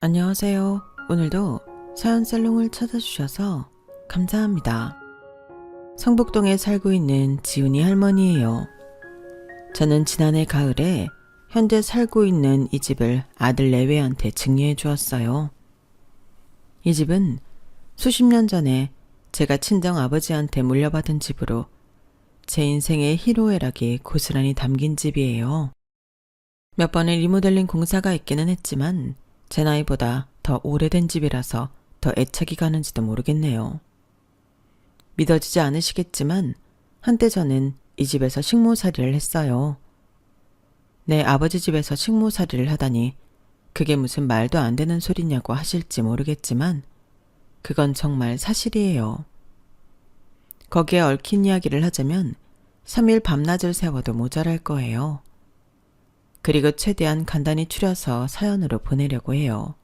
안녕하세요. 오늘도 사연살롱을 찾아주셔서 감사합니다. 성북동에 살고 있는 지훈이 할머니예요. 저는 지난해 가을에 현재 살고 있는 이 집을 아들 내외한테 증여해 주었어요. 이 집은 수십 년 전에 제가 친정 아버지한테 물려받은 집으로 제 인생의 희로애락이 고스란히 담긴 집이에요. 몇 번의 리모델링 공사가 있기는 했지만 제 나이보다 더 오래된 집이라서 더 애착이 가는지도 모르겠네요. 믿어지지 않으시겠지만 한때 저는 이 집에서 식모살이를 했어요. 내 아버지 집에서 식모살이를 하다니 그게 무슨 말도 안 되는 소리냐고 하실지 모르겠지만 그건 정말 사실이에요. 거기에 얽힌 이야기를 하자면 3일 밤낮을 세워도 모자랄 거예요. 그리고 최대한 간단히 추려서 사연으로 보내려고 해요.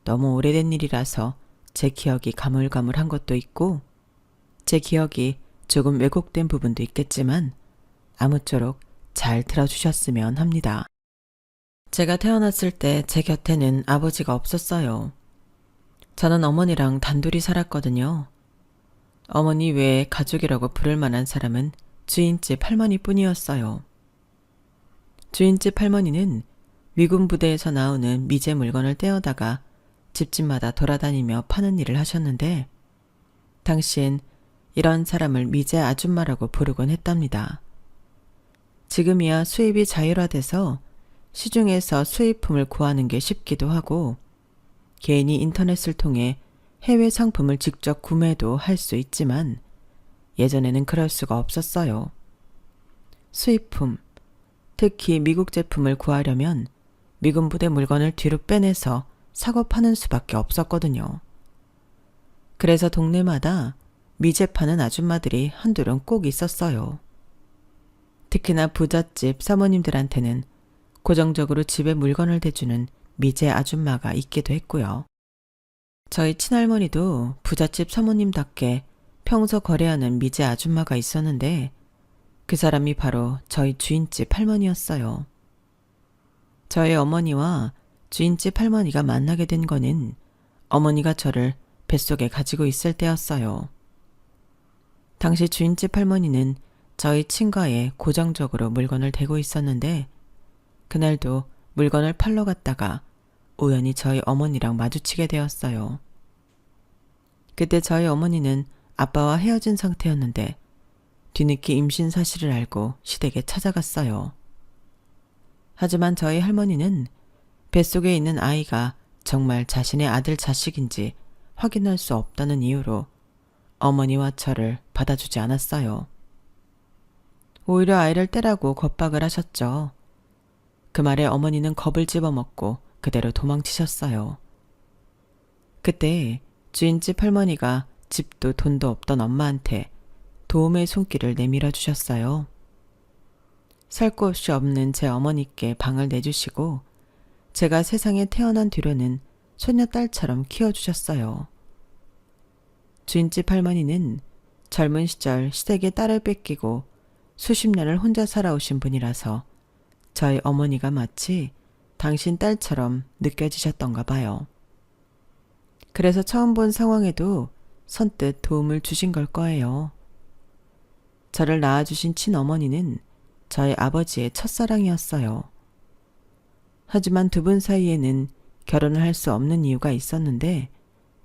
너무 오래된 일이라서 제 기억이 가물가물한 것도 있고 제 기억이 조금 왜곡된 부분도 있겠지만 아무쪼록 잘 들어주셨으면 합니다. 제가 태어났을 때 제 곁에는 아버지가 없었어요. 저는 어머니랑 단둘이 살았거든요. 어머니 외에 가족이라고 부를 만한 사람은 주인집 할머니뿐이었어요. 주인집 할머니는 미군 부대에서 나오는 미제 물건을 떼어다가 집집마다 돌아다니며 파는 일을 하셨는데 당시엔 이런 사람을 미제 아줌마라고 부르곤 했답니다. 지금이야 수입이 자율화돼서 시중에서 수입품을 구하는 게 쉽기도 하고 개인이 인터넷을 통해 해외 상품을 직접 구매도 할 수 있지만 예전에는 그럴 수가 없었어요. 수입품, 특히 미국 제품을 구하려면 미군 부대 물건을 뒤로 빼내서 사고 파는 수밖에 없었거든요. 그래서 동네마다 미제 파는 아줌마들이 한둘은 꼭 있었어요. 특히나 부잣집 사모님들한테는 고정적으로 집에 물건을 대주는 미제 아줌마가 있기도 했고요. 저희 친할머니도 부잣집 사모님답게 평소 거래하는 미제 아줌마가 있었는데 그 사람이 바로 저희 주인집 할머니였어요. 저희 어머니와 주인집 할머니가 만나게 된 거는 어머니가 저를 뱃속에 가지고 있을 때였어요. 당시 주인집 할머니는 저희 친가에 고정적으로 물건을 대고 있었는데 그날도 물건을 팔러 갔다가 우연히 저희 어머니랑 마주치게 되었어요. 그때 저희 어머니는 아빠와 헤어진 상태였는데 뒤늦게 임신 사실을 알고 시댁에 찾아갔어요. 하지만 저희 할머니는 뱃속에 있는 아이가 정말 자신의 아들 자식인지 확인할 수 없다는 이유로 어머니와 저를 받아주지 않았어요. 오히려 아이를 떼라고 겁박을 하셨죠. 그 말에 어머니는 겁을 집어먹고 그대로 도망치셨어요. 그때 주인집 할머니가 집도 돈도 없던 엄마한테 도움의 손길을 내밀어 주셨어요. 살 곳이 없는 제 어머니께 방을 내주시고 제가 세상에 태어난 뒤로는 손녀딸처럼 키워주셨어요. 주인집 할머니는 젊은 시절 시댁에 딸을 뺏기고 수십 년을 혼자 살아오신 분이라서 저희 어머니가 마치 당신 딸처럼 느껴지셨던가 봐요. 그래서 처음 본 상황에도 선뜻 도움을 주신 걸 거예요. 저를 낳아주신 친어머니는 저희 아버지의 첫사랑이었어요. 하지만 두 분 사이에는 결혼을 할 수 없는 이유가 있었는데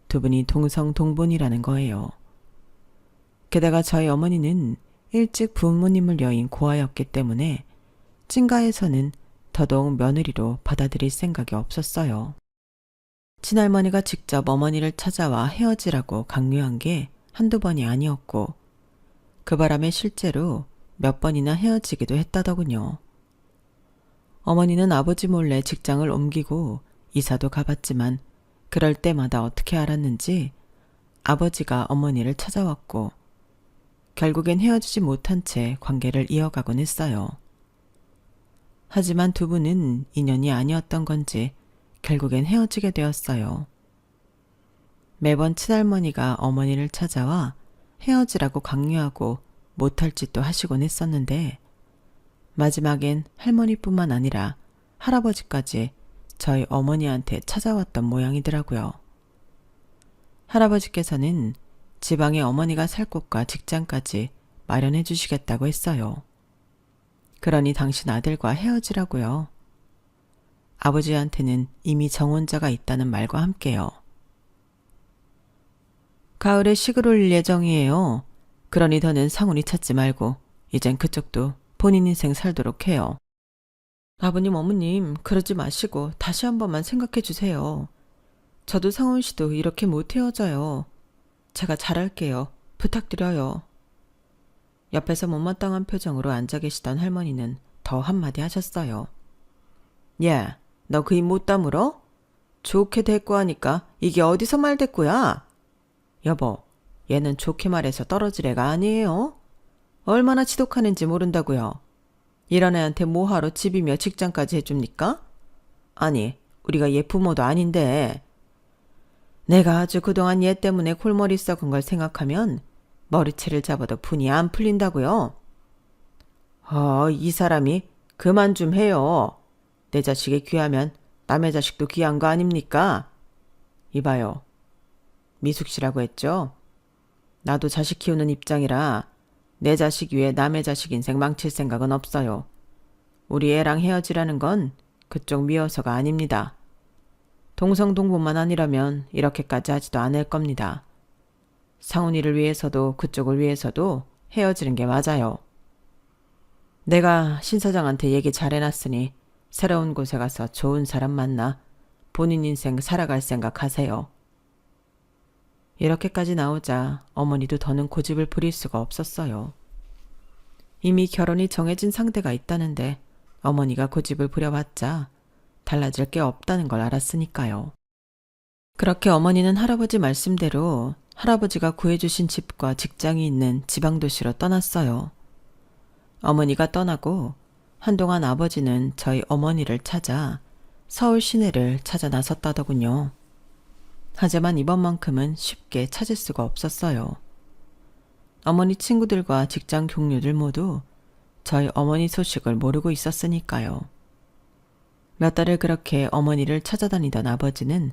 두 분이 동성동본이라는 거예요. 게다가 저희 어머니는 일찍 부모님을 여인 고아였기 때문에 친가에서는 더더욱 며느리로 받아들일 생각이 없었어요. 친할머니가 직접 어머니를 찾아와 헤어지라고 강요한 게 한두 번이 아니었고 그 바람에 실제로 몇 번이나 헤어지기도 했다더군요. 어머니는 아버지 몰래 직장을 옮기고 이사도 가봤지만 그럴 때마다 어떻게 알았는지 아버지가 어머니를 찾아왔고 결국엔 헤어지지 못한 채 관계를 이어가곤 했어요. 하지만 두 분은 인연이 아니었던 건지 결국엔 헤어지게 되었어요. 매번 친할머니가 어머니를 찾아와 헤어지라고 강요하고 못할 짓도 하시곤 했었는데 마지막엔 할머니뿐만 아니라 할아버지까지 저희 어머니한테 찾아왔던 모양이더라고요. 할아버지께서는 지방에 어머니가 살 곳과 직장까지 마련해 주시겠다고 했어요. 그러니 당신 아들과 헤어지라고요. 아버지한테는 이미 정혼자가 있다는 말과 함께요. 가을에 시골 올 예정이에요. 그러니 더는 상훈이 찾지 말고 이젠 그쪽도 본인 인생 살도록 해요. 아버님, 어머님, 그러지 마시고 다시 한 번만 생각해 주세요. 저도 상훈 씨도 이렇게 못 헤어져요. 제가 잘할게요. 부탁드려요. 옆에서 못마땅한 표정으로 앉아 계시던 할머니는 더 한마디 하셨어요. 야, 너 그 입 못 다물어? 좋게 대꾸하니까 이게 어디서 말대꾸야? 여보, 얘는 좋게 말해서 떨어질 애가 아니에요. 얼마나 지독하는지 모른다고요. 이런 애한테 뭐하러 집이며 직장까지 해줍니까? 아니, 우리가 얘 부모도 아닌데. 내가 아주 그동안 얘 때문에 골머리 썩은 걸 생각하면 머리채를 잡아도 분이 안 풀린다고요. 이 사람이 그만 좀 해요. 내 자식이 귀하면 남의 자식도 귀한 거 아닙니까? 이봐요. 미숙 씨라고 했죠? 나도 자식 키우는 입장이라 내 자식 위에 남의 자식 인생 망칠 생각은 없어요. 우리 애랑 헤어지라는 건 그쪽 미워서가 아닙니다. 동성동부만 아니라면 이렇게까지 하지도 않을 겁니다. 상훈이를 위해서도 그쪽을 위해서도 헤어지는 게 맞아요. 내가 신 사장한테 얘기 잘 해놨으니 새로운 곳에 가서 좋은 사람 만나 본인 인생 살아갈 생각 하세요. 이렇게까지 나오자 어머니도 더는 고집을 부릴 수가 없었어요. 이미 결혼이 정해진 상대가 있다는데 어머니가 고집을 부려봤자 달라질 게 없다는 걸 알았으니까요. 그렇게 어머니는 할아버지 말씀대로 할아버지가 구해주신 집과 직장이 있는 지방도시로 떠났어요. 어머니가 떠나고 한동안 아버지는 저희 어머니를 찾아 서울 시내를 찾아 나섰다더군요. 하지만 이번만큼은 쉽게 찾을 수가 없었어요. 어머니 친구들과 직장 동료들 모두 저희 어머니 소식을 모르고 있었으니까요. 몇 달을 그렇게 어머니를 찾아다니던 아버지는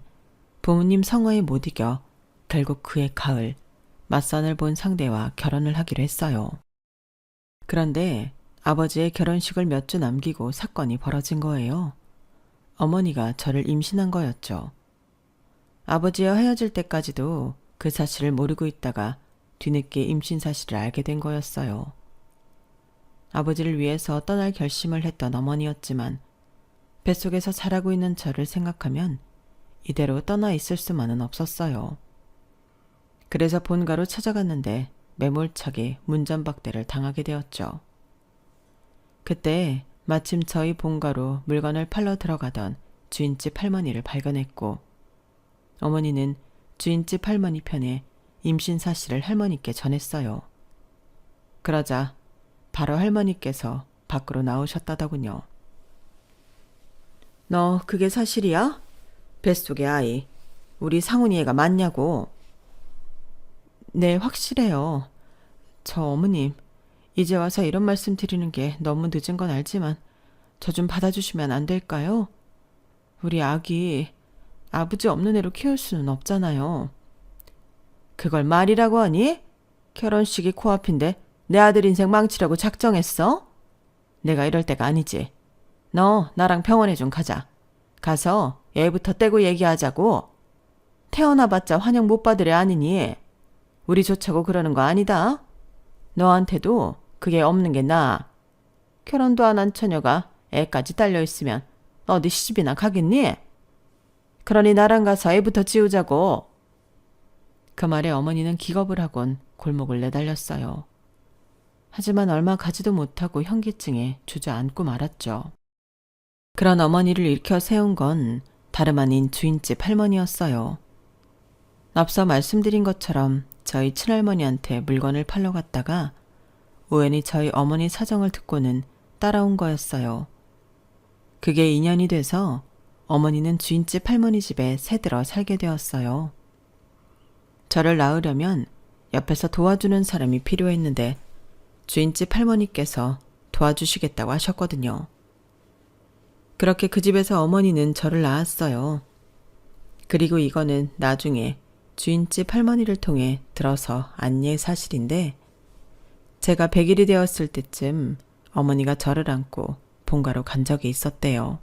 부모님 성화에 못 이겨 결국 그해 가을 맞선을 본 상대와 결혼을 하기로 했어요. 그런데 아버지의 결혼식을 몇 주 남기고 사건이 벌어진 거예요. 어머니가 저를 임신한 거였죠. 아버지와 헤어질 때까지도 그 사실을 모르고 있다가 뒤늦게 임신 사실을 알게 된 거였어요. 아버지를 위해서 떠날 결심을 했던 어머니였지만 뱃속에서 자라고 있는 저를 생각하면 이대로 떠나 있을 수만은 없었어요. 그래서 본가로 찾아갔는데 매몰차게 문전박대를 당하게 되었죠. 그때 마침 저희 본가로 물건을 팔러 들어가던 주인집 할머니를 발견했고 어머니는 주인집 할머니 편에 임신 사실을 할머니께 전했어요. 그러자 바로 할머니께서 밖으로 나오셨다더군요. 너 그게 사실이야? 뱃속의 아이, 우리 상훈이 애가 맞냐고. 네, 확실해요. 저 어머님, 이제 와서 이런 말씀 드리는 게 너무 늦은 건 알지만 저 좀 받아주시면 안 될까요? 우리 아기 아버지 없는 애로 키울 수는 없잖아요. 그걸 말이라고 하니? 결혼식이 코앞인데 내 아들 인생 망치려고 작정했어? 내가 이럴 때가 아니지. 너 나랑 병원에 좀 가자. 가서 애부터 떼고 얘기하자고. 태어나봤자 환영 못 받을 애 아니니. 우리 좋자고 그러는 거 아니다. 너한테도 그게 없는 게 나아. 결혼도 안 한 처녀가 애까지 딸려있으면 어디 시집이나 가겠니? 그러니 나랑 가서 애부터 지우자고. 그 말에 어머니는 기겁을 하곤 골목을 내달렸어요. 하지만 얼마 가지도 못하고 현기증에 주저앉고 말았죠. 그런 어머니를 일으켜 세운 건 다름 아닌 주인집 할머니였어요. 앞서 말씀드린 것처럼 저희 친할머니한테 물건을 팔러 갔다가 우연히 저희 어머니 사정을 듣고는 따라온 거였어요. 그게 인연이 돼서 어머니는 주인집 할머니 집에 새들어 살게 되었어요. 저를 낳으려면 옆에서 도와주는 사람이 필요했는데 주인집 할머니께서 도와주시겠다고 하셨거든요. 그렇게 그 집에서 어머니는 저를 낳았어요. 그리고 이거는 나중에 주인집 할머니를 통해 들어서 안예 사실인데, 제가 100일이 되었을 때쯤 어머니가 저를 안고 본가로 간 적이 있었대요.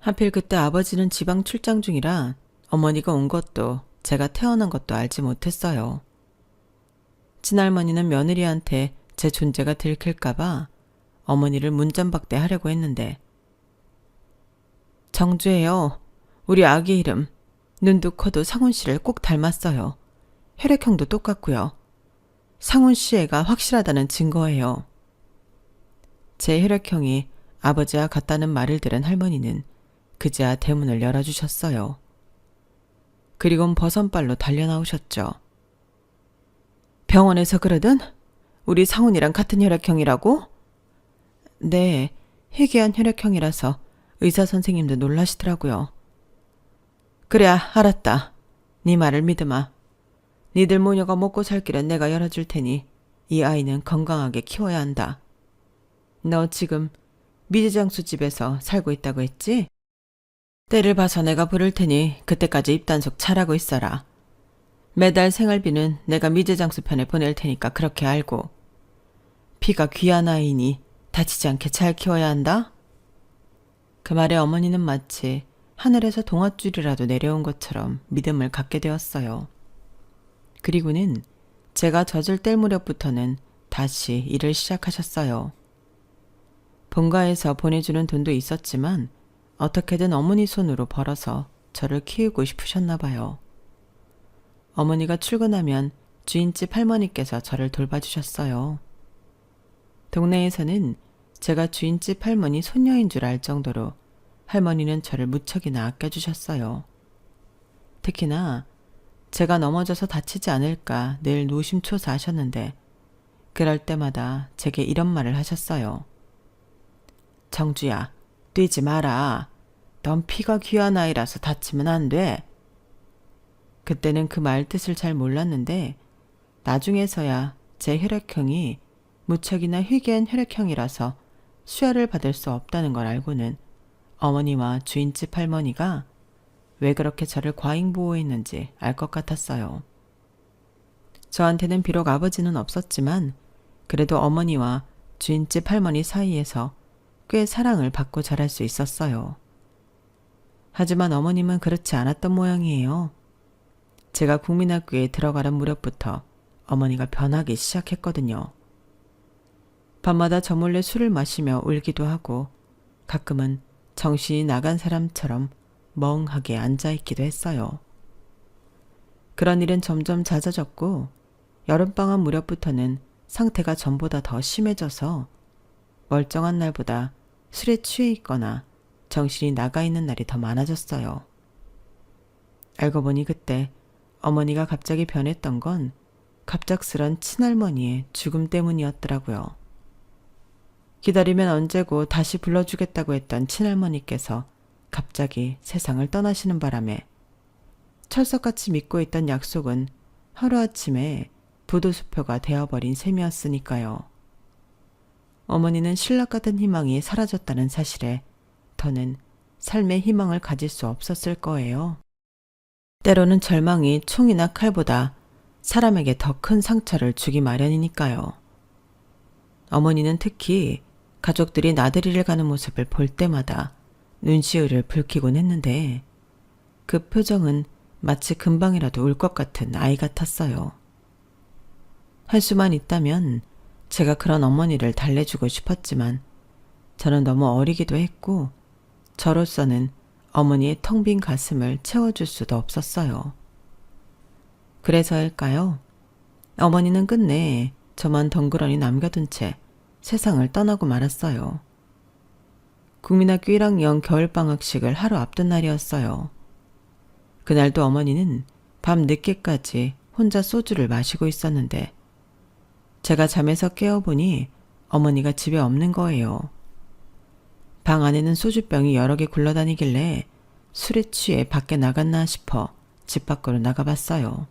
하필 그때 아버지는 지방 출장 중이라 어머니가 온 것도 제가 태어난 것도 알지 못했어요. 친할머니는 며느리한테 제 존재가 들킬까봐 어머니를 문전박대하려고 했는데, 정주예요. 우리 아기 이름. 눈도 코도 상훈 씨를 꼭 닮았어요. 혈액형도 똑같고요. 상훈 씨 애가 확실하다는 증거예요. 제 혈액형이 아버지와 같다는 말을 들은 할머니는 그제야 대문을 열어주셨어요. 그리곤 버선발로 달려나오셨죠. 병원에서 그러든? 우리 상훈이랑 같은 혈액형이라고? 네, 희귀한 혈액형이라서 의사 선생님도 놀라시더라고요. 그래, 알았다. 네 말을 믿으마. 니들 모녀가 먹고 살 길은 내가 열어줄 테니 이 아이는 건강하게 키워야 한다. 너 지금 미제장수 집에서 살고 있다고 했지? 때를 봐서 내가 부를 테니 그때까지 입단속 잘하고 있어라. 매달 생활비는 내가 미제장수 편에 보낼 테니까 그렇게 알고. 피가 귀한 아이니 다치지 않게 잘 키워야 한다. 그 말에 어머니는 마치 하늘에서 동아줄이라도 내려온 것처럼 믿음을 갖게 되었어요. 그리고는 제가 젖을 뗄 무렵부터는 다시 일을 시작하셨어요. 본가에서 보내주는 돈도 있었지만 어떻게든 어머니 손으로 벌어서 저를 키우고 싶으셨나 봐요. 어머니가 출근하면 주인집 할머니께서 저를 돌봐주셨어요. 동네에서는 제가 주인집 할머니 손녀인 줄 알 정도로 할머니는 저를 무척이나 아껴주셨어요. 특히나 제가 넘어져서 다치지 않을까 늘 노심초사하셨는데, 그럴 때마다 제게 이런 말을 하셨어요. 정주야, 뛰지 마라. 넌 피가 귀한 아이라서 다치면 안 돼. 그때는 그 말 뜻을 잘 몰랐는데 나중에서야 제 혈액형이 무척이나 희귀한 혈액형이라서 수혈을 받을 수 없다는 걸 알고는 어머니와 주인집 할머니가 왜 그렇게 저를 과잉 보호했는지 알 것 같았어요. 저한테는 비록 아버지는 없었지만 그래도 어머니와 주인집 할머니 사이에서 꽤 사랑을 받고 자랄 수 있었어요. 하지만 어머님은 그렇지 않았던 모양이에요. 제가 국민학교에 들어가는 무렵부터 어머니가 변하기 시작했거든요. 밤마다 저 몰래 술을 마시며 울기도 하고 가끔은 정신이 나간 사람처럼 멍하게 앉아있기도 했어요. 그런 일은 점점 잦아졌고 여름방학 무렵부터는 상태가 전보다 더 심해져서 멀쩡한 날보다 술에 취해 있거나 정신이 나가 있는 날이 더 많아졌어요. 알고 보니 그때 어머니가 갑자기 변했던 건 갑작스런 친할머니의 죽음 때문이었더라고요. 기다리면 언제고 다시 불러주겠다고 했던 친할머니께서 갑자기 세상을 떠나시는 바람에 철석같이 믿고 있던 약속은 하루아침에 부도수표가 되어버린 셈이었으니까요. 어머니는 신락 같은 희망이 사라졌다는 사실에 더는 삶의 희망을 가질 수 없었을 거예요. 때로는 절망이 총이나 칼보다 사람에게 더 큰 상처를 주기 마련이니까요. 어머니는 특히 가족들이 나들이를 가는 모습을 볼 때마다 눈시울을 붉히곤 했는데 그 표정은 마치 금방이라도 울 것 같은 아이 같았어요. 할 수만 있다면 제가 그런 어머니를 달래주고 싶었지만 저는 너무 어리기도 했고 저로서는 어머니의 텅 빈 가슴을 채워줄 수도 없었어요. 그래서일까요? 어머니는 끝내 저만 덩그러니 남겨둔 채 세상을 떠나고 말았어요. 국민학교 1학년 겨울방학식을 하루 앞둔 날이었어요. 그날도 어머니는 밤 늦게까지 혼자 소주를 마시고 있었는데 제가 잠에서 깨어보니 어머니가 집에 없는 거예요. 방 안에는 소주병이 여러 개 굴러다니길래 술에 취해 밖에 나갔나 싶어 집 밖으로 나가봤어요.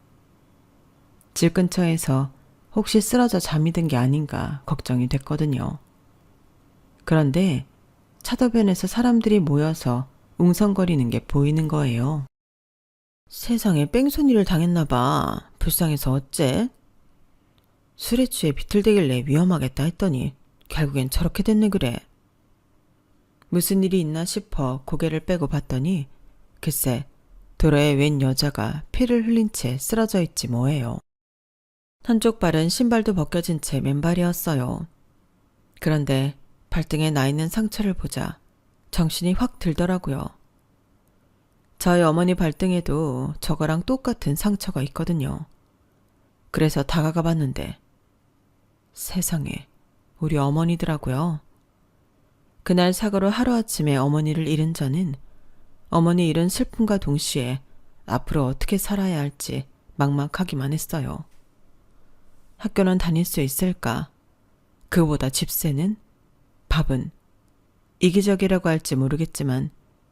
집 근처에서 혹시 쓰러져 잠이 든 게 아닌가 걱정이 됐거든요. 그런데 차도변에서 사람들이 모여서 웅성거리는 게 보이는 거예요. 세상에 뺑소니를 당했나 봐. 불쌍해서 어째? 술에 취해 비틀대길래 위험하겠다 했더니 결국엔 저렇게 됐네 그래. 무슨 일이 있나 싶어 고개를 빼고 봤더니 글쎄 도로에 웬 여자가 피를 흘린 채 쓰러져 있지 뭐예요. 한쪽 발은 신발도 벗겨진 채 맨발이었어요. 그런데 발등에 나 있는 상처를 보자 정신이 확 들더라고요. 저희 어머니 발등에도 저거랑 똑같은 상처가 있거든요. 그래서 다가가 봤는데 세상에 우리 어머니더라고요. 그날 사고로 하루아침에 어머니를 잃은 저는 어머니 잃은 슬픔과 동시에 앞으로 어떻게 살아야 할지 막막하기만 했어요. 학교는 다닐 수 있을까? 그보다 집세는? 밥은? 이기적이라고 할지 모르겠지만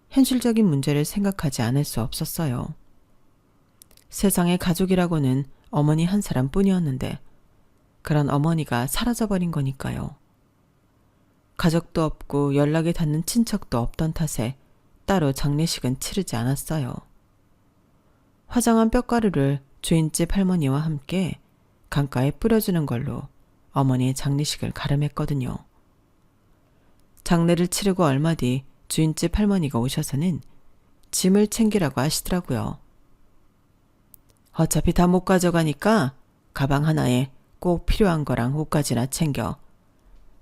현실적인 문제를 생각하지 않을 수 없었어요. 세상에 가족이라고는 어머니 한 사람뿐이었는데 그런 어머니가 사라져버린 거니까요. 가족도 없고 연락이 닿는 친척도 없던 탓에 따로 장례식은 치르지 않았어요. 화장한 뼈가루를 주인집 할머니와 함께 강가에 뿌려주는 걸로 어머니의 장례식을 가름했거든요. 장례를 치르고 얼마 뒤 주인집 할머니가 오셔서는 짐을 챙기라고 하시더라고요. 어차피 다 못 가져가니까 가방 하나에 꼭 필요한 거랑 옷까지나 챙겨.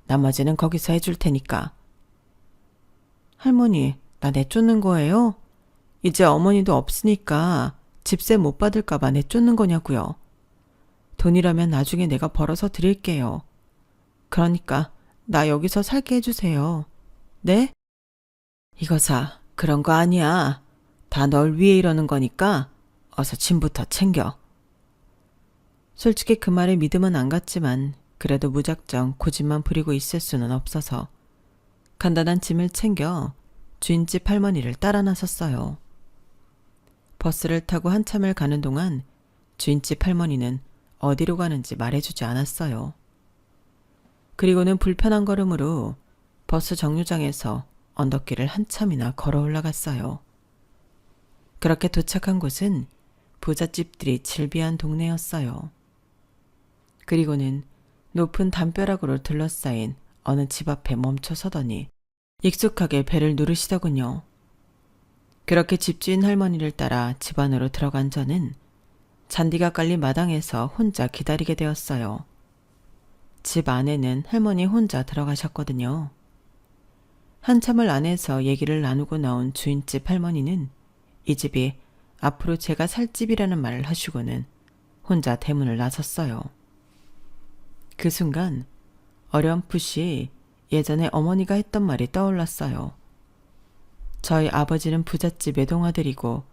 나머지는 거기서 해줄 테니까. 할머니, 나 내쫓는 거예요? 이제 어머니도 없으니까 집세 못 받을까 봐 내쫓는 거냐고요. 돈이라면 나중에 내가 벌어서 드릴게요. 그러니까 나 여기서 살게 해주세요. 네? 이거사, 그런 거 아니야. 다 널 위해 이러는 거니까 어서 짐부터 챙겨. 솔직히 그 말에 믿음은 안 갔지만 그래도 무작정 고집만 부리고 있을 수는 없어서 간단한 짐을 챙겨 주인집 할머니를 따라 나섰어요. 버스를 타고 한참을 가는 동안 주인집 할머니는 어디로 가는지 말해주지 않았어요. 그리고는 불편한 걸음으로 버스 정류장에서 언덕길을 한참이나 걸어 올라갔어요. 그렇게 도착한 곳은 부잣집들이 즐비한 동네였어요. 그리고는 높은 담벼락으로 둘러싸인 어느 집 앞에 멈춰 서더니 익숙하게 배를 누르시더군요. 그렇게 집주인 할머니를 따라 집 안으로 들어간 저는 잔디가 깔린 마당에서 혼자 기다리게 되었어요. 집 안에는 할머니 혼자 들어가셨거든요. 한참을 안에서 얘기를 나누고 나온 주인집 할머니는 이 집이 앞으로 제가 살 집이라는 말을 하시고는 혼자 대문을 나섰어요. 그 순간 어렴풋이 예전에 어머니가 했던 말이 떠올랐어요. 저희 아버지는 부잣집 외동아들이고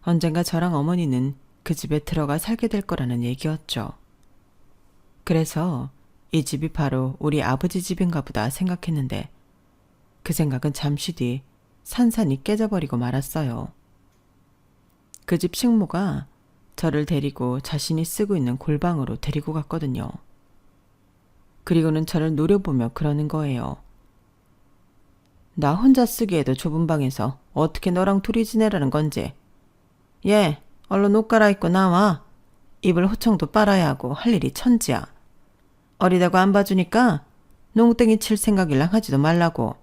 언젠가 저랑 어머니는 그 집에 들어가 살게 될 거라는 얘기였죠. 그래서 이 집이 바로 우리 아버지 집인가 보다 생각했는데 그 생각은 잠시 뒤 산산이 깨져버리고 말았어요. 그 집 식모가 저를 데리고 자신이 쓰고 있는 골방으로 데리고 갔거든요. 그리고는 저를 노려보며 그러는 거예요. 나 혼자 쓰기에도 좁은 방에서 어떻게 너랑 둘이 지내라는 건지. 얘, 얼른 옷 갈아입고 나와. 입을 호청도 빨아야 하고 할 일이 천지야. 어리다고 안 봐주니까 농땡이 칠 생각이랑 하지도 말라고.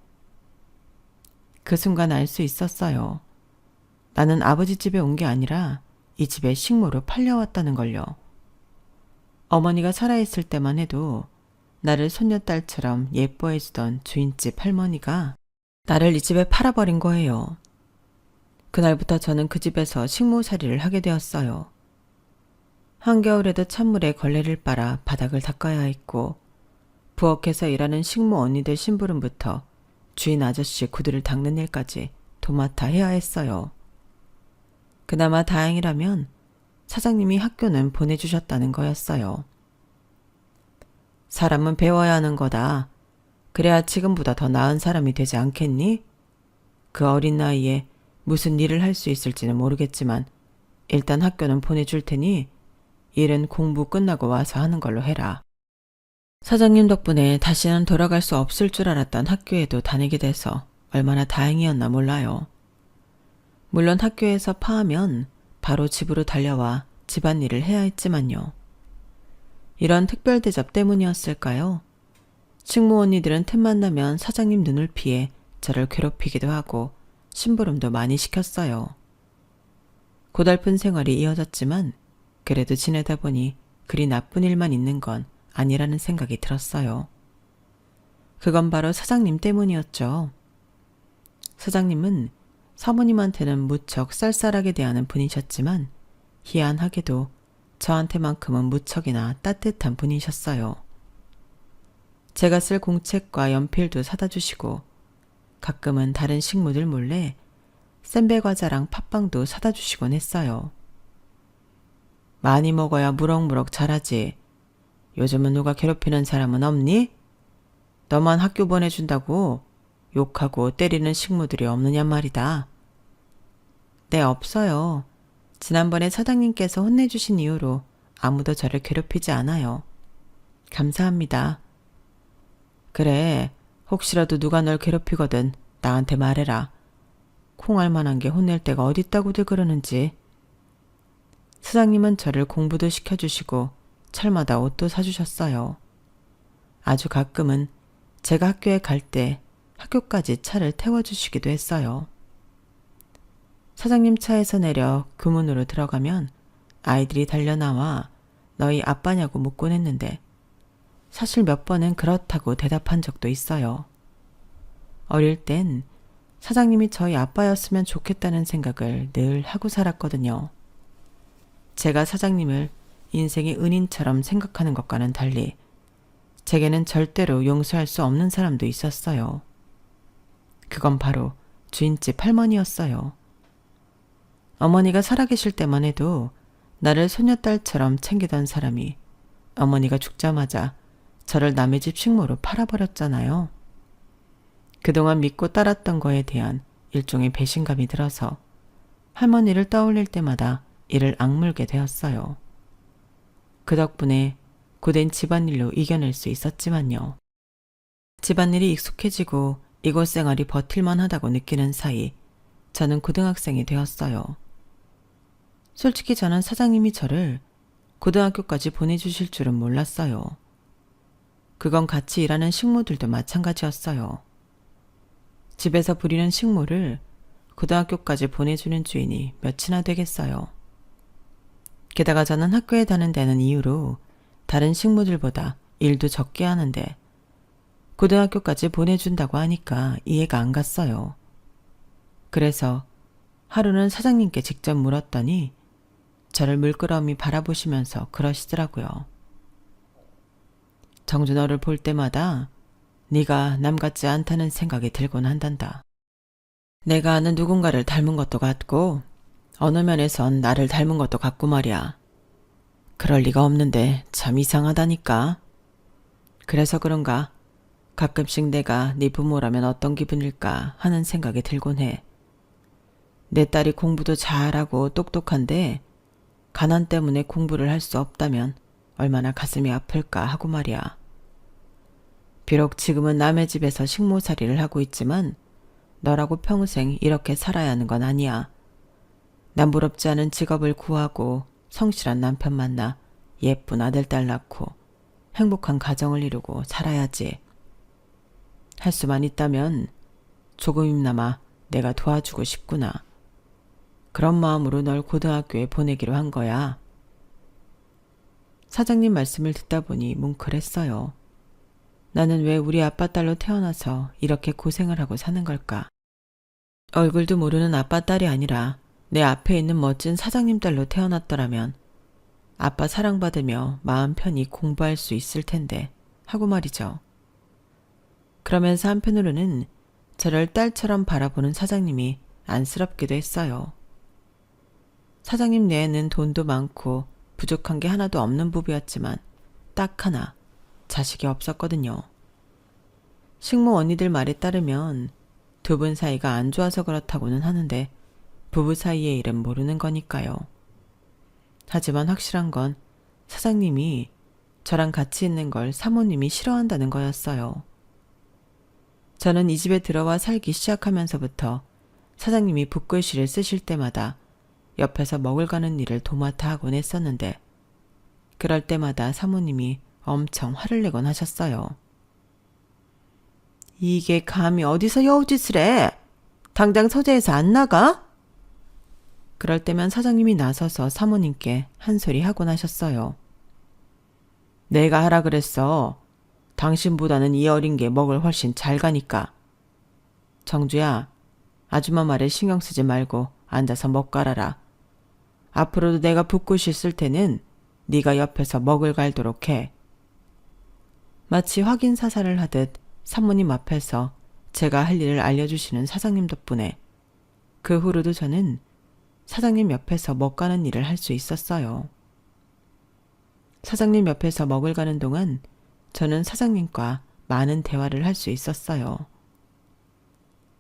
그 순간 알 수 있었어요. 나는 아버지 집에 온 게 아니라 이 집에 식모로 팔려왔다는 걸요. 어머니가 살아있을 때만 해도 나를 손녀딸처럼 예뻐해주던 주인집 할머니가 나를 이 집에 팔아버린 거예요. 그날부터 저는 그 집에서 식모살이를 하게 되었어요. 한겨울에도 찬물에 걸레를 빨아 바닥을 닦아야 했고 부엌에서 일하는 식모 언니들 심부름부터 주인 아저씨 구두를 닦는 일까지 도맡아 해야 했어요. 그나마 다행이라면 사장님이 학교는 보내주셨다는 거였어요. 사람은 배워야 하는 거다. 그래야 지금보다 더 나은 사람이 되지 않겠니? 그 어린 나이에 무슨 일을 할 수 있을지는 모르겠지만 일단 학교는 보내줄 테니 일은 공부 끝나고 와서 하는 걸로 해라. 사장님 덕분에 다시는 돌아갈 수 없을 줄 알았던 학교에도 다니게 돼서 얼마나 다행이었나 몰라요. 물론 학교에서 파하면 바로 집으로 달려와 집안일을 해야 했지만요. 이런 특별 대접 때문이었을까요? 식모 언니들은 틈만 나면 사장님 눈을 피해 저를 괴롭히기도 하고 심부름도 많이 시켰어요. 고달픈 생활이 이어졌지만 그래도 지내다 보니 그리 나쁜 일만 있는 건 아니라는 생각이 들었어요. 그건 바로 사장님 때문이었죠. 사장님은 사모님한테는 무척 쌀쌀하게 대하는 분이셨지만 희한하게도 저한테만큼은 무척이나 따뜻한 분이셨어요. 제가 쓸 공책과 연필도 사다 주시고 가끔은 다른 식구들 몰래 샌베 과자랑 팥빵도 사다 주시곤 했어요. 많이 먹어야 무럭무럭 자라지. 요즘은 누가 괴롭히는 사람은 없니? 너만 학교 보내준다고 욕하고 때리는 식모들이 없느냔 말이다. 네, 없어요. 지난번에 사장님께서 혼내주신 이후로 아무도 저를 괴롭히지 않아요. 감사합니다. 그래, 혹시라도 누가 널 괴롭히거든 나한테 말해라. 콩알 만한 게 혼낼 데가 어딨다고들 그러는지. 사장님은 저를 공부도 시켜주시고 철마다 옷도 사주셨어요. 아주 가끔은 제가 학교에 갈 때 학교까지 차를 태워주시기도 했어요. 사장님 차에서 내려 교문으로 들어가면 아이들이 달려나와 너희 아빠냐고 묻곤 했는데 사실 몇 번은 그렇다고 대답한 적도 있어요. 어릴 땐 사장님이 저희 아빠였으면 좋겠다는 생각을 늘 하고 살았거든요. 제가 사장님을 인생의 은인처럼 생각하는 것과는 달리 제게는 절대로 용서할 수 없는 사람도 있었어요. 그건 바로 주인집 할머니였어요. 어머니가 살아계실 때만 해도 나를 소녀딸처럼 챙기던 사람이 어머니가 죽자마자 저를 남의 집 식모로 팔아버렸잖아요. 그동안 믿고 따랐던 거에 대한 일종의 배신감이 들어서 할머니를 떠올릴 때마다 이를 악물게 되었어요. 그 덕분에 고된 집안일로 이겨낼 수 있었지만요. 집안일이 익숙해지고 이곳 생활이 버틸만 하다고 느끼는 사이 저는 고등학생이 되었어요. 솔직히 저는 사장님이 저를 고등학교까지 보내주실 줄은 몰랐어요. 그건 같이 일하는 식모들도 마찬가지였어요. 집에서 부리는 식모를 고등학교까지 보내주는 주인이 몇이나 되겠어요. 게다가 저는 학교에 다닌다는 이유로 다른 식모들보다 일도 적게 하는데 고등학교까지 보내준다고 하니까 이해가 안 갔어요. 그래서 하루는 사장님께 직접 물었더니 저를 물끄러미 바라보시면서 그러시더라고요. 정주 너를 볼 때마다 네가 남 같지 않다는 생각이 들곤 한단다. 내가 아는 누군가를 닮은 것도 같고 어느 면에선 나를 닮은 것도 같고 말이야. 그럴 리가 없는데 참 이상하다니까. 그래서 그런가 가끔씩 내가 네 부모라면 어떤 기분일까 하는 생각이 들곤 해. 내 딸이 공부도 잘하고 똑똑한데 가난 때문에 공부를 할 수 없다면 얼마나 가슴이 아플까 하고 말이야. 비록 지금은 남의 집에서 식모살이를 하고 있지만 너라고 평생 이렇게 살아야 하는 건 아니야. 남부럽지 않은 직업을 구하고 성실한 남편 만나 예쁜 아들 딸 낳고 행복한 가정을 이루고 살아야지. 할 수만 있다면 조금이나마 내가 도와주고 싶구나. 그런 마음으로 널 고등학교에 보내기로 한 거야. 사장님 말씀을 듣다 보니 뭉클했어요. 나는 왜 우리 아빠 딸로 태어나서 이렇게 고생을 하고 사는 걸까? 얼굴도 모르는 아빠 딸이 아니라 내 앞에 있는 멋진 사장님 딸로 태어났더라면 아빠 사랑받으며 마음 편히 공부할 수 있을 텐데 하고 말이죠. 그러면서 한편으로는 저를 딸처럼 바라보는 사장님이 안쓰럽기도 했어요. 사장님 내에는 돈도 많고 부족한 게 하나도 없는 부부였지만 딱 하나 자식이 없었거든요. 식모 언니들 말에 따르면 두 분 사이가 안 좋아서 그렇다고는 하는데 부부 사이의 일은 모르는 거니까요. 하지만 확실한 건 사장님이 저랑 같이 있는 걸 사모님이 싫어한다는 거였어요. 저는 이 집에 들어와 살기 시작하면서부터 사장님이 붓글씨를 쓰실 때마다 옆에서 먹을 가는 일을 도맡아 하곤 했었는데 그럴 때마다 사모님이 엄청 화를 내곤 하셨어요. 이게 감히 어디서 여우짓을 해? 당장 서재에서 안 나가? 그럴 때면 사장님이 나서서 사모님께 한 소리 하곤 하셨어요. 내가 하라 그랬어. 당신보다는 이 어린 게 먹을 훨씬 잘 가니까. 정주야, 아줌마 말에 신경 쓰지 말고 앉아서 먹 갈아라. 앞으로도 내가 붓글씨 쓸 때는 네가 옆에서 먹을 갈도록 해. 마치 확인 사살을 하듯 사모님 앞에서 제가 할 일을 알려주시는 사장님 덕분에 그 후로도 저는 사장님 옆에서 먹 가는 일을 할 수 있었어요. 사장님 옆에서 먹을 가는 동안 저는 사장님과 많은 대화를 할 수 있었어요.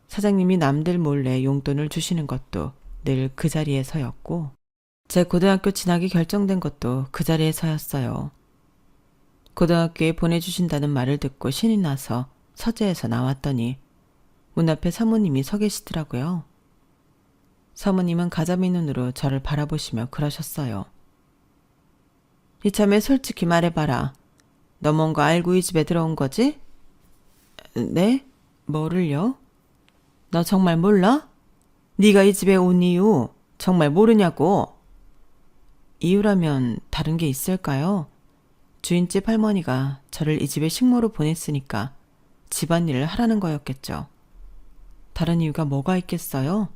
사장님이 남들 몰래 용돈을 주시는 것도 늘 그 자리에서였고 제 고등학교 진학이 결정된 것도 그 자리에서였어요. 고등학교에 보내주신다는 말을 듣고 신이 나서 서재에서 나왔더니 문 앞에 사모님이 서 계시더라고요. 사모님은 가자미 눈으로 저를 바라보시며 그러셨어요. 이참에 솔직히 말해봐라. 너 뭔가 알고 이 집에 들어온 거지? 네? 뭐를요? 너 정말 몰라? 네가 이 집에 온 이유 정말 모르냐고. 이유라면 다른 게 있을까요? 주인집 할머니가 저를 이 집에 식모로 보냈으니까 집안일을 하라는 거였겠죠. 다른 이유가 뭐가 있겠어요?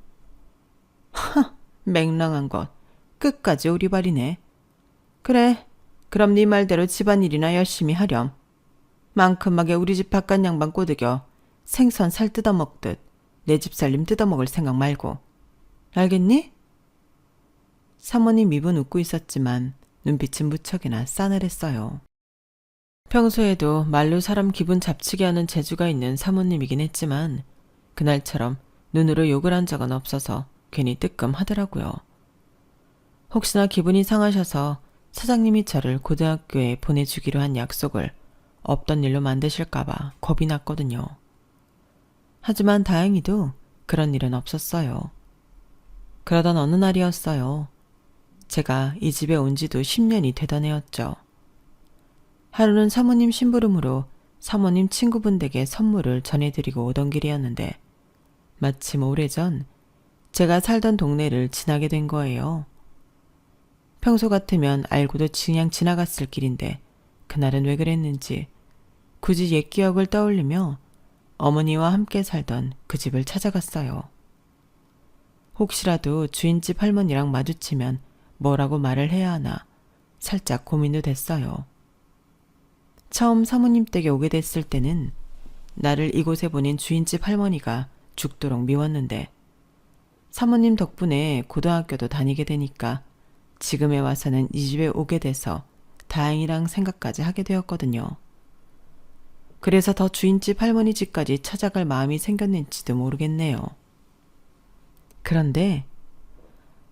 하, 맹랑한 것. 끝까지 오리발이네. 그래, 그럼 네 말대로 집안일이나 열심히 하렴. 만큼하게 우리 집 바깥 양반 꼬드겨 생선 살 뜯어먹듯 내 집 살림 뜯어먹을 생각 말고. 알겠니? 사모님 입은 웃고 있었지만 눈빛은 무척이나 싸늘했어요. 평소에도 말로 사람 기분 잡치게 하는 재주가 있는 사모님이긴 했지만 그날처럼 눈으로 욕을 한 적은 없어서 괜히 뜨끔하더라고요. 혹시나 기분이 상하셔서 사장님이 저를 고등학교에 보내주기로 한 약속을 없던 일로 만드실까봐 겁이 났거든요. 하지만 다행히도 그런 일은 없었어요. 그러던 어느 날이었어요. 제가 이 집에 온 지도 10년이 되던 해였죠. 하루는 사모님 심부름으로 사모님 친구분 댁에 선물을 전해드리고 오던 길이었는데 마침 오래전 제가 살던 동네를 지나게 된 거예요. 평소 같으면 알고도 그냥 지나갔을 길인데 그날은 왜 그랬는지 굳이 옛 기억을 떠올리며 어머니와 함께 살던 그 집을 찾아갔어요. 혹시라도 주인집 할머니랑 마주치면 뭐라고 말을 해야 하나 살짝 고민도 됐어요. 처음 사모님 댁에 오게 됐을 때는 나를 이곳에 보낸 주인집 할머니가 죽도록 미웠는데 사모님 덕분에 고등학교도 다니게 되니까 지금에 와서는 이 집에 오게 돼서 다행이랑 생각까지 하게 되었거든요. 그래서 더 주인집 할머니 집까지 찾아갈 마음이 생겼는지도 모르겠네요. 그런데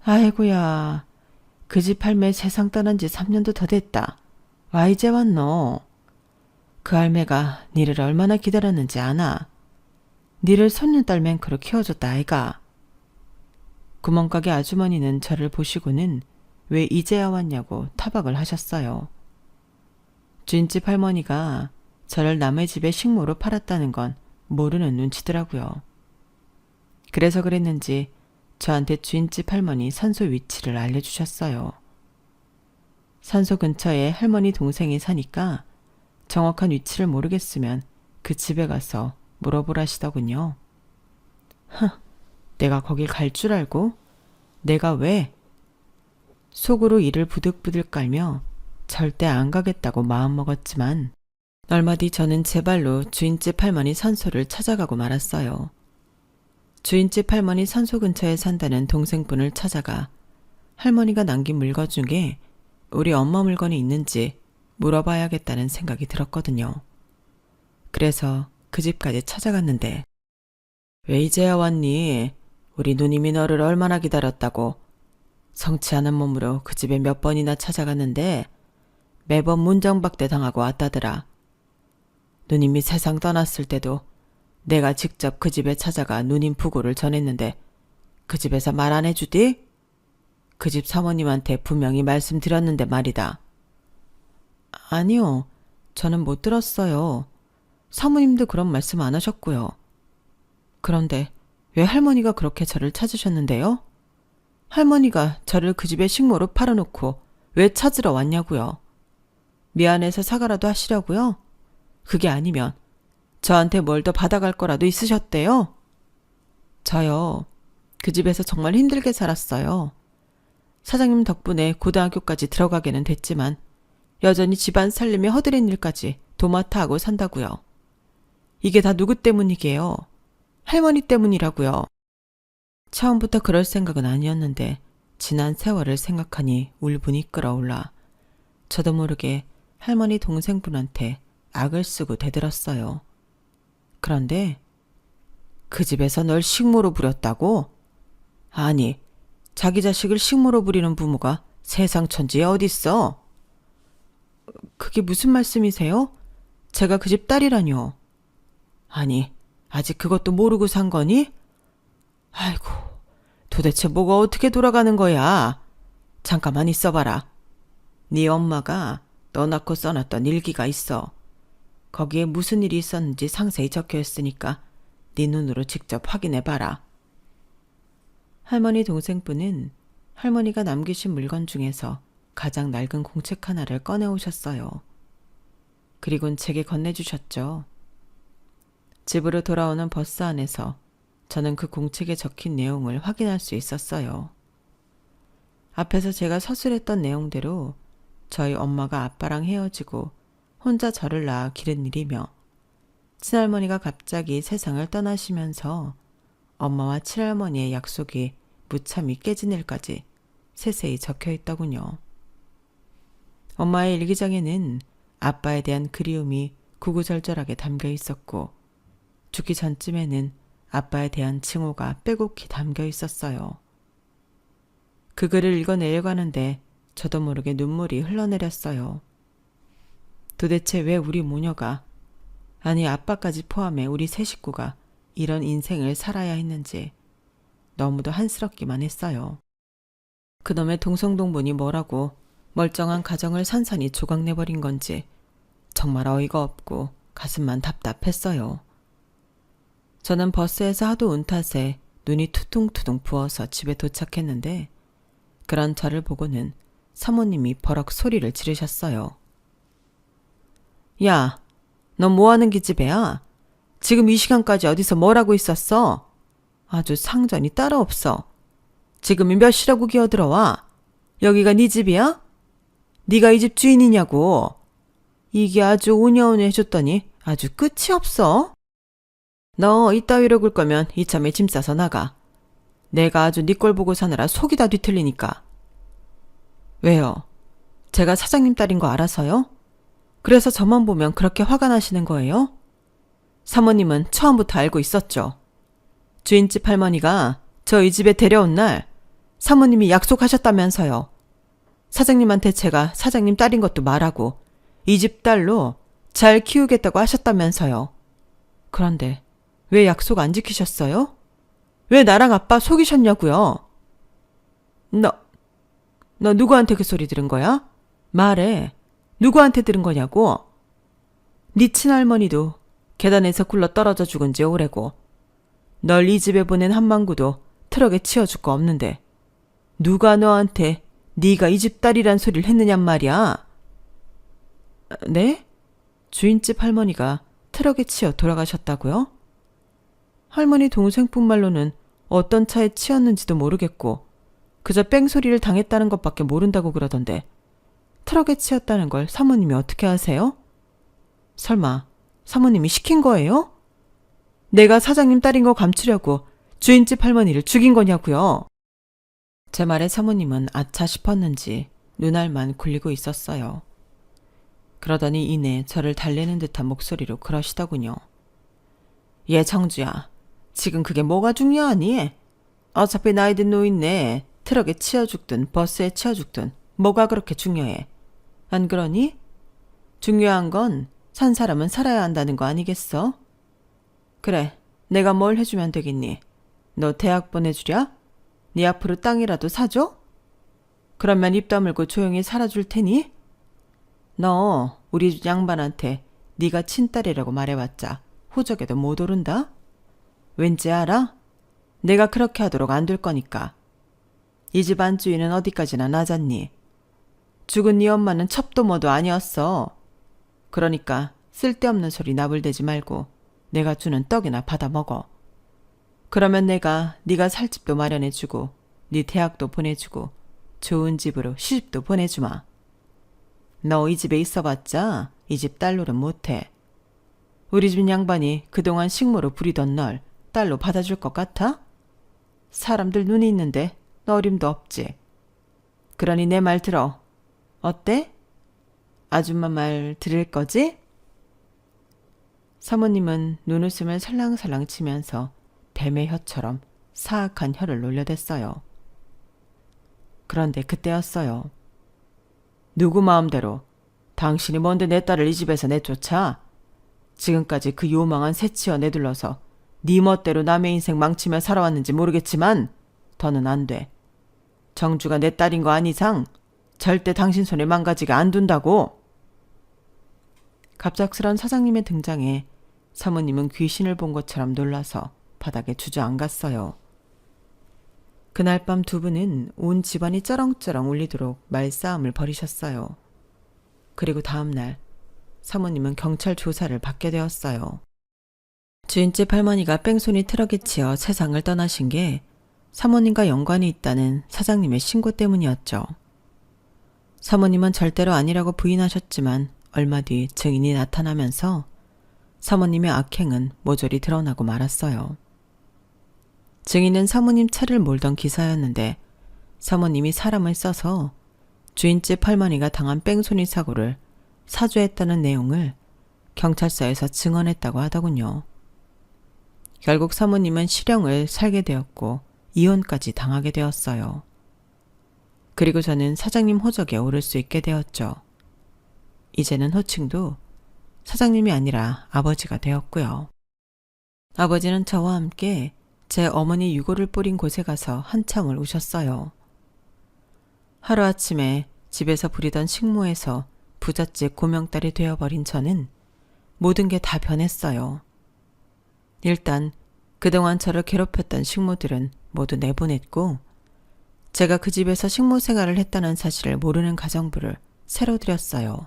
아이고야, 그 집 할매 세상 떠난 지 3년도 더 됐다. 와 이제 왔노. 그 할매가 니를 얼마나 기다렸는지 아나. 니를 손녀딸 맹크로 키워줬다 아이가. 구멍가게 아주머니는 저를 보시고는 왜 이제야 왔냐고 타박을 하셨어요. 주인집 할머니가 저를 남의 집에 식모로 팔았다는 건 모르는 눈치더라고요. 그래서 그랬는지 저한테 주인집 할머니 산소 위치를 알려주셨어요. 산소 근처에 할머니 동생이 사니까 정확한 위치를 모르겠으면 그 집에 가서 물어보라시더군요. 내가 거길 갈 줄 알고? 내가 왜? 속으로 이를 부득부득 깔며 절대 안 가겠다고 마음먹었지만 얼마 뒤 저는 제 발로 주인집 할머니 산소를 찾아가고 말았어요. 주인집 할머니 산소 근처에 산다는 동생분을 찾아가 할머니가 남긴 물건 중에 우리 엄마 물건이 있는지 물어봐야겠다는 생각이 들었거든요. 그래서 그 집까지 찾아갔는데 왜 이제야 왔니? 우리 누님이 너를 얼마나 기다렸다고. 성치 않은 몸으로 그 집에 몇 번이나 찾아갔는데 매번 문정박대 당하고 왔다더라. 누님이 세상 떠났을 때도 내가 직접 그 집에 찾아가 누님 부고를 전했는데 그 집에서 말 안 해주디? 그 집 사모님한테 분명히 말씀드렸는데 말이다. 아니요. 저는 못 들었어요. 사모님도 그런 말씀 안 하셨고요. 그런데 왜 할머니가 그렇게 저를 찾으셨는데요? 할머니가 저를 그 집에 식모로 팔아놓고 왜 찾으러 왔냐고요? 미안해서 사과라도 하시려고요? 그게 아니면 저한테 뭘 더 받아갈 거라도 있으셨대요? 저요. 그 집에서 정말 힘들게 살았어요. 사장님 덕분에 고등학교까지 들어가게는 됐지만 여전히 집안 살림에 허드렛 일까지 도맡아 하고 산다고요. 이게 다 누구 때문이게요? 할머니 때문이라고요. 처음부터 그럴 생각은 아니었는데 지난 세월을 생각하니 울분이 끓어올라 저도 모르게 할머니 동생분한테 악을 쓰고 대들었어요. 그런데 그 집에서 널 식모로 부렸다고? 아니, 자기 자식을 식모로 부리는 부모가 세상 천지에 어딨어? 그게 무슨 말씀이세요? 제가 그 집 딸이라뇨. 아니, 아직 그것도 모르고 산 거니? 아이고, 도대체 뭐가 어떻게 돌아가는 거야? 잠깐만 있어봐라. 네 엄마가 너 낳고 써놨던 일기가 있어. 거기에 무슨 일이 있었는지 상세히 적혀 있으니까 네 눈으로 직접 확인해봐라. 할머니 동생분은 할머니가 남기신 물건 중에서 가장 낡은 공책 하나를 꺼내오셨어요. 그리곤 제게 건네주셨죠. 집으로 돌아오는 버스 안에서 저는 그 공책에 적힌 내용을 확인할 수 있었어요. 앞에서 제가 서술했던 내용대로 저희 엄마가 아빠랑 헤어지고 혼자 저를 낳아 기른 일이며 친할머니가 갑자기 세상을 떠나시면서 엄마와 친할머니의 약속이 무참히 깨진 일까지 세세히 적혀 있더군요. 엄마의 일기장에는 아빠에 대한 그리움이 구구절절하게 담겨 있었고 죽기 전쯤에는 아빠에 대한 칭호가 빼곡히 담겨 있었어요. 그 글을 읽어내려고 하는데 저도 모르게 눈물이 흘러내렸어요. 도대체 왜 우리 모녀가, 아니 아빠까지 포함해 우리 세 식구가 이런 인생을 살아야 했는지 너무도 한스럽기만 했어요. 그놈의 동성동본이 뭐라고 멀쩡한 가정을 산산이 조각내버린 건지 정말 어이가 없고 가슴만 답답했어요. 저는 버스에서 하도 운 탓에 눈이 투둥투둥 부어서 집에 도착했는데 그런 저를 보고는 사모님이 버럭 소리를 지르셨어요. 야, 너 뭐하는 기집애야? 지금 이 시간까지 어디서 뭘 하고 있었어? 아주 상전이 따로 없어. 지금이 몇 시라고 기어들어와? 여기가 네 집이야? 네가 이 집 주인이냐고. 이게 아주 오냐오냐 해줬더니 아주 끝이 없어. 너 이따위로 굴 거면 이참에 짐 싸서 나가. 내가 아주 네 꼴 보고 사느라 속이 다 뒤틀리니까. 왜요? 제가 사장님 딸인 거 알아서요? 그래서 저만 보면 그렇게 화가 나시는 거예요? 사모님은 처음부터 알고 있었죠. 주인집 할머니가 저 이 집에 데려온 날 사모님이 약속하셨다면서요. 사장님한테 제가 사장님 딸인 것도 말하고 이 집 딸로 잘 키우겠다고 하셨다면서요. 그런데 왜 약속 안 지키셨어요? 왜 나랑 아빠 속이셨냐고요? 너 누구한테 그 소리 들은 거야? 말해. 누구한테 들은 거냐고? 네 친할머니도 계단에서 굴러 떨어져 죽은 지 오래고 널 이 집에 보낸 한망구도 트럭에 치워줄 거 없는데 누가 너한테 네가 이 집 딸이란 소리를 했느냔 말이야. 네? 주인집 할머니가 트럭에 치여 돌아가셨다고요? 할머니 동생뿐 말로는 어떤 차에 치였는지도 모르겠고 그저 뺑소리를 당했다는 것밖에 모른다고 그러던데 트럭에 치였다는 걸 사모님이 어떻게 아세요? 설마 사모님이 시킨 거예요? 내가 사장님 딸인 거 감추려고 주인집 할머니를 죽인 거냐고요? 제 말에 사모님은 아차 싶었는지 눈알만 굴리고 있었어요. 그러더니 이내 저를 달래는 듯한 목소리로 그러시더군요. 얘 정주야, 지금 그게 뭐가 중요하니? 어차피 나이든 노인네 트럭에 치여 죽든 버스에 치여 죽든 뭐가 그렇게 중요해? 안 그러니? 중요한 건 산 사람은 살아야 한다는 거 아니겠어? 그래, 내가 뭘 해주면 되겠니? 너 대학 보내주랴? 네 앞으로 땅이라도 사줘? 그러면 입 다물고 조용히 살아줄 테니? 너 우리 집 양반한테 네가 친딸이라고 말해봤자 호적에도 못 오른다? 왠지 알아? 내가 그렇게 하도록 안 될 거니까. 이 집 안주인은 어디까지나 낮았니? 죽은 네 엄마는 첩도 뭐도 아니었어. 그러니까 쓸데없는 소리 나불대지 말고 내가 주는 떡이나 받아 먹어. 그러면 내가 네가 살 집도 마련해주고 네 대학도 보내주고 좋은 집으로 시집도 보내주마. 너 이 집에 있어봤자 이 집 딸 노릇 못해. 우리 집 양반이 그동안 식모로 부리던 널 딸로 받아줄 것 같아? 사람들 눈이 있는데 너 어림도 없지. 그러니 내 말 들어. 어때? 아줌마 말 들을 거지? 사모님은 눈웃음을 살랑살랑 치면서 뱀의 혀처럼 사악한 혀를 놀려댔어요. 그런데 그때였어요. 누구 마음대로 당신이 뭔데 내 딸을 이 집에서 내쫓아? 지금까지 그 요망한 새치어 내둘러서 네 멋대로 남의 인생 망치며 살아왔는지 모르겠지만 더는 안 돼. 정주가 내 딸인 거 아닌 이상 절대 당신 손에 망가지게 안 둔다고. 갑작스런 사장님의 등장에 사모님은 귀신을 본 것처럼 놀라서 바닥에 주저앉았어요. 그날 밤 두 분은 온 집안이 쩌렁쩌렁 울리도록 말싸움을 벌이셨어요. 그리고 다음 날 사모님은 경찰 조사를 받게 되었어요. 주인집 할머니가 뺑소니 트럭에 치여 세상을 떠나신 게 사모님과 연관이 있다는 사장님의 신고 때문이었죠. 사모님은 절대로 아니라고 부인하셨지만 얼마 뒤 증인이 나타나면서 사모님의 악행은 모조리 드러나고 말았어요. 증인은 사모님 차를 몰던 기사였는데 사모님이 사람을 써서 주인집 할머니가 당한 뺑소니 사고를 사주했다는 내용을 경찰서에서 증언했다고 하더군요. 결국 사모님은 실형을 살게 되었고 이혼까지 당하게 되었어요. 그리고 저는 사장님 호적에 오를 수 있게 되었죠. 이제는 호칭도 사장님이 아니라 아버지가 되었고요. 아버지는 저와 함께 제 어머니 유골을 뿌린 곳에 가서 한참을 우셨어요. 하루아침에 집에서 부리던 식모에서 부잣집 고명딸이 되어버린 저는 모든 게 다 변했어요. 일단 그동안 저를 괴롭혔던 식모들은 모두 내보냈고 제가 그 집에서 식모 생활을 했다는 사실을 모르는 가정부를 새로 들였어요.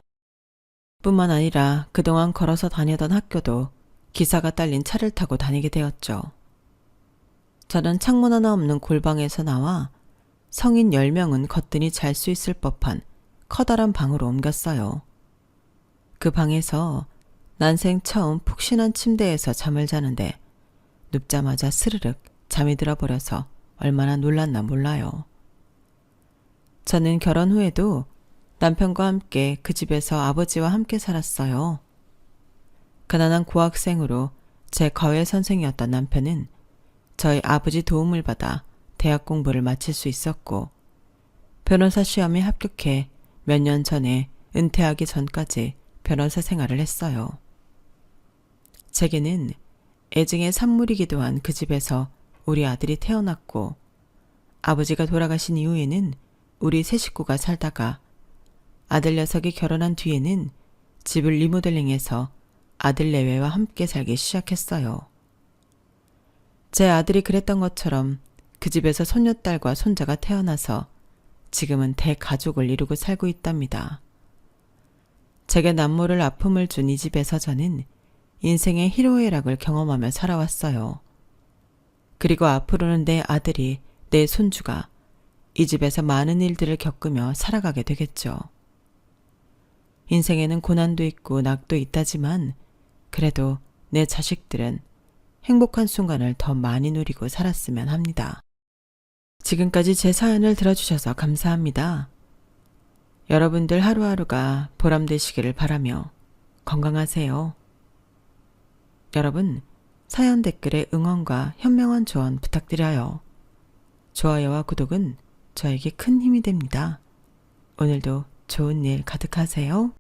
뿐만 아니라 그동안 걸어서 다니던 학교도 기사가 딸린 차를 타고 다니게 되었죠. 저는 창문 하나 없는 골방에서 나와 성인 10명은 거뜬히 잘 수 있을 법한 커다란 방으로 옮겼어요. 그 방에서 난생 처음 푹신한 침대에서 잠을 자는데 눕자마자 스르륵 잠이 들어버려서 얼마나 놀랐나 몰라요. 저는 결혼 후에도 남편과 함께 그 집에서 아버지와 함께 살았어요. 가난한 고학생으로 제 과외 선생이었던 남편은 저희 아버지 도움을 받아 대학 공부를 마칠 수 있었고 변호사 시험에 합격해 몇 년 전에 은퇴하기 전까지 변호사 생활을 했어요. 제게는 애증의 산물이기도 한 그 집에서 우리 아들이 태어났고 아버지가 돌아가신 이후에는 우리 세 식구가 살다가 아들 녀석이 결혼한 뒤에는 집을 리모델링해서 아들 내외와 함께 살기 시작했어요. 제 아들이 그랬던 것처럼 그 집에서 손녀딸과 손자가 태어나서 지금은 대가족을 이루고 살고 있답니다. 제게 남모를 아픔을 준 이 집에서 저는 인생의 희로애락을 경험하며 살아왔어요. 그리고 앞으로는 내 아들이, 내 손주가 이 집에서 많은 일들을 겪으며 살아가게 되겠죠. 인생에는 고난도 있고 낙도 있다지만 그래도 내 자식들은 행복한 순간을 더 많이 누리고 살았으면 합니다. 지금까지 제 사연을 들어주셔서 감사합니다. 여러분들 하루하루가 보람되시기를 바라며 건강하세요. 여러분, 사연 댓글에 응원과 현명한 조언 부탁드려요. 좋아요와 구독은 저에게 큰 힘이 됩니다. 오늘도 좋은 일 가득하세요.